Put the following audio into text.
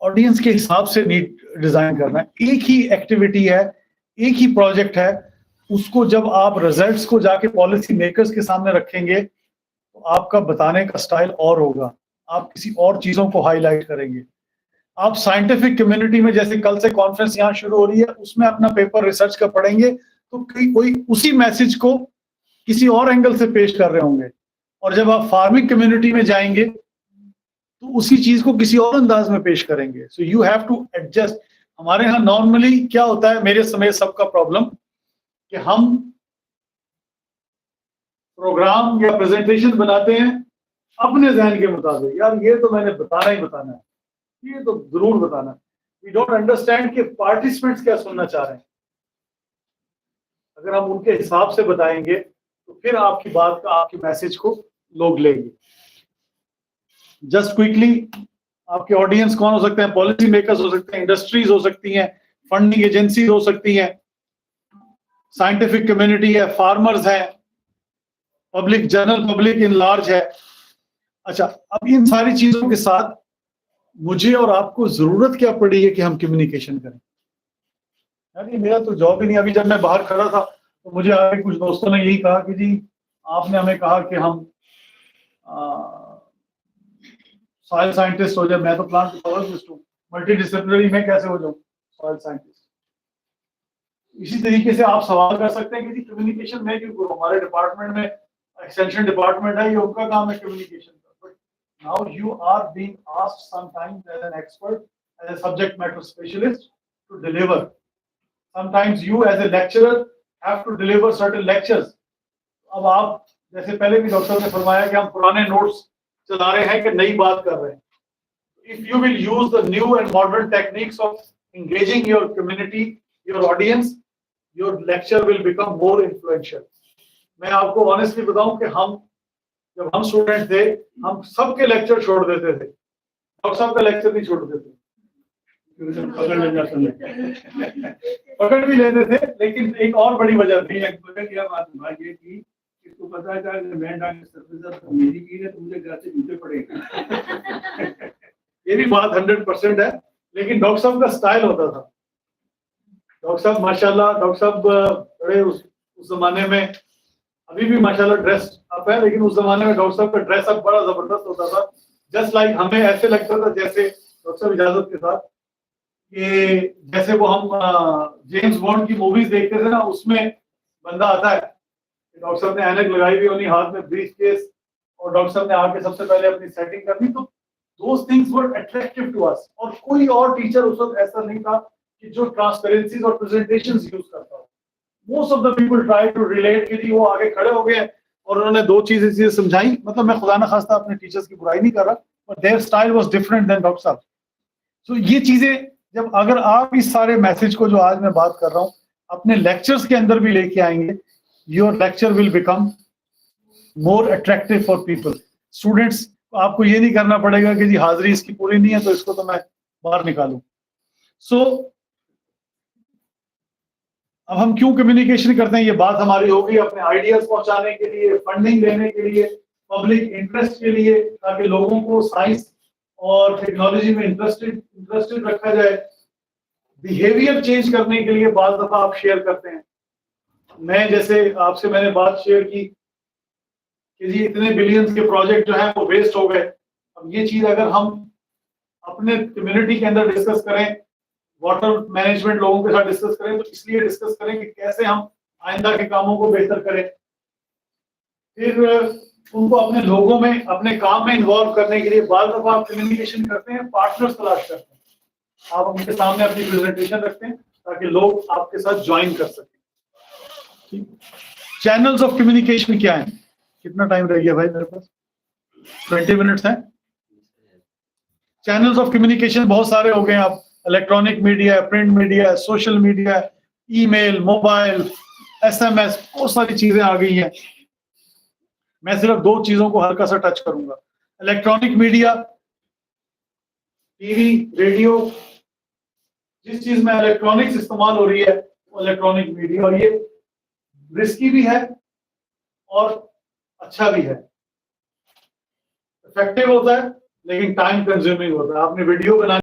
Audience के हिसाब से नीट डिजाइन करना है। एक ही एक्टिविटी है, एक ही प्रोजेक्ट है, उसको जब आप रिजल्ट्स को जाके पॉलिसी मेकर्स के सामने रखेंगे तो आपका बताने का स्टाइल और होगा, आप किसी और चीजों को हाईलाइट करेंगे। आप साइंटिफिक कम्युनिटी में, जैसे कल से कॉन्फ्रेंस यहाँ शुरू हो रही है, उसमें अपना पेपर रिसर्च का पढ़ेंगे तो कोई उसी मैसेज को किसी और एंगल से पेश कर रहे होंगे, और जब आप फार्मिंग कम्युनिटी में जाएंगे तो उसी चीज को किसी और अंदाज में पेश करेंगे। So you have to adjust. हमारे यहाँ नॉर्मली क्या होता है, मेरे समय सबका प्रॉब्लम, कि हम प्रोग्राम या प्रेजेंटेशन बनाते हैं अपने जहन के मुताबिक, यार ये तो मैंने बताना ही बताना है, ये तो जरूर बताना है। वी डोंट अंडरस्टैंड कि पार्टिसिपेंट्स क्या सुनना चाह रहे हैं। अगर हम उनके हिसाब से बताएंगे तो फिर आपकी बात का, आपकी मैसेज को लोग लेंगे। जस्ट क्विकली, आपके ऑडियंस कौन हो सकते हैं? पॉलिसी मेकर्स हो सकते हैं, इंडस्ट्रीज हो सकती हैं, फंडिंग एजेंसीज हो सकती हैं, साइंटिफिक कम्युनिटी है, फार्मर्स हैं, public, general public in large है। अच्छा, अब इन सारी चीजों के साथ मुझे और आपको जरूरत क्या पड़ी है कि हम कम्युनिकेशन करें? यार मेरा तो जॉब ही नहीं। अभी जब मैं बाहर खड़ा था तो मुझे आगे कुछ दोस्तों ने यही कहा कि जी आपने हमें कहा कि हम सॉइल साइंटिस्ट हो जाए। मैं तो प्लांट पैथोलॉजिस्ट हूँ, मल्टी डिसिप्लिनरी में कैसे हो जाऊँ सॉइल साइंटिस्ट? इसी तरीके से आप सवाल कर सकते हैं कि जी कम्युनिकेशन में क्यों करूँ? हमारे डिपार्टमेंट में एक्सटेंशन डिपार्टमेंट है, ये उनका काम है कम्युनिकेशन का। But now you are being asked sometimes as an expert, as a subject matter specialist to deliver. Sometimes you as a lecturer have to deliver certain lectures. अब आप, जैसे पहले भी डॉक्टर ने फरमाया कि हम पुराने नोट्स चला रहे हैं कि नई बात कर रहे हैं। If you will use the new and modern techniques of engaging your community, your audience, your lecture will become more influential. मैं आपको ऑनेस्टली बताऊं कि जब हम स्टूडेंट थे, हम सबके लेक्चर छोड़ देते थे, डॉक्टर साहब का लेक्चर नहीं छोड़ते थे। पकड़ भी लेते थे, लेकिन एक और बड़ी वजह थी। इसको पता है मैं मेरी की है तो मुझे घर से जूते पड़ेंगे। ये भी बात 100% है, लेकिन डॉक्टर साहब का स्टाइल होता था। डॉक्टर साहब माशाल्लाह, डॉक्टर साहब बड़े उस जमाने में, अभी भी माशाल्लाह ड्रेस अप है, लेकिन उस जमाने में डॉक्टर साहब का ड्रेस अप बड़ा जबरदस्त होता था। जस्ट लाइक हमें ऐसे लगता था जैसे, डॉक्टर साहब इजाजत के साथ, कि जैसे वो हम जेम्स बॉन्ड की मूवीज देखते थे ना, उसमें बंदा आता है, डॉक्टर साहब ने ऐनक लगाई हुई होनी, हाथ में ब्रीफ केस, और डॉक्टर साहब ने आके सबसे पहले अपनी सेटिंग करनी। तो those things were attractive to us। और कोई और टीचर उस वक्त ऐसा नहीं था कि जो ट्रांसपेरेंसीज और प्रेजेंटेशंस यूज करता हो। Most of the people try to relate कि जी वो आगे खड़े हो गए और उन्होंने दो चीजें समझाई। मतलब मैं खुदा ना खास्ता अपने टीचर्स की बुराई नहीं कर रहा, but their style was different than doctor साहब। सो ये चीजें जब, अगर आप इस सारे मैसेज को जो आज मैं बात कर रहा हूँ अपने लेक्चर्स के अंदर भी लेके आएंगे, your lecture will become more attractive for people. Students, आपको ये नहीं करना पड़ेगा कि जी हाजिरी इसकी पूरी नहीं है तो इसको तो मैं बाहर निकालूं। सो अब हम क्यों कम्युनिकेशन करते हैं, ये बात हमारी होगी अपने आइडियाज पहुंचाने के लिए, फंडिंग देने के लिए, पब्लिक इंटरेस्ट के लिए, ताकि लोगों को साइंस और टेक्नोलॉजी में इंटरेस्टेड रखा जाए। बिहेवियर चेंज करने के लिए बात दफा आप शेयर करते हैं। मैं जैसे आपसे मैंने बात शेयर की कि जी इतने बिलियंस के प्रोजेक्ट जो हैं वो वेस्ट हो गए। अब ये चीज अगर हम अपने कम्युनिटी के अंदर डिस्कस करें, वाटर मैनेजमेंट लोगों के साथ डिस्कस करें, तो इसलिए डिस्कस करें कि कैसे हम आइंदा के कामों को बेहतर करें। फिर उनको अपने लोगों में, अपने काम में इन्वॉल्व करने के लिए बार दफा आप कम्युनिकेशन करते हैं, पार्टनर्स तलाश करते हैं। आप उनके सामने अपनी प्रेजेंटेशन रखते हैं ताकि लोग आपके साथ ज्वाइन कर सकें। चैनल्स ऑफ कम्युनिकेशन क्या है? कितना टाइम रह गया भाई मेरे पास? 20 मिनट्स हैं। चैनल्स ऑफ कम्युनिकेशन बहुत सारे हो गए। आप इलेक्ट्रॉनिक मीडिया है, प्रिंट मिडिया है, सोशल मीडिया है, ईमेल, मोबाइल, SMS, बहुत सारी चीजें आ गई हैं। मैं सिर्फ दो चीजों को हल्का सा टच करूंगा। इलेक्ट्रॉनिक मीडिया, टीवी, रेडियो, जिस चीज में इलेक्ट्रॉनिक्स इस्तेमाल हो रही है वो इलेक्ट्रॉनिक मीडिया, और ये रिस्की भी है और अच्छा भी है। इफेक्टिव होता है लेकिन टाइम कंज्यूमिंग होता है। आपने वीडियो बना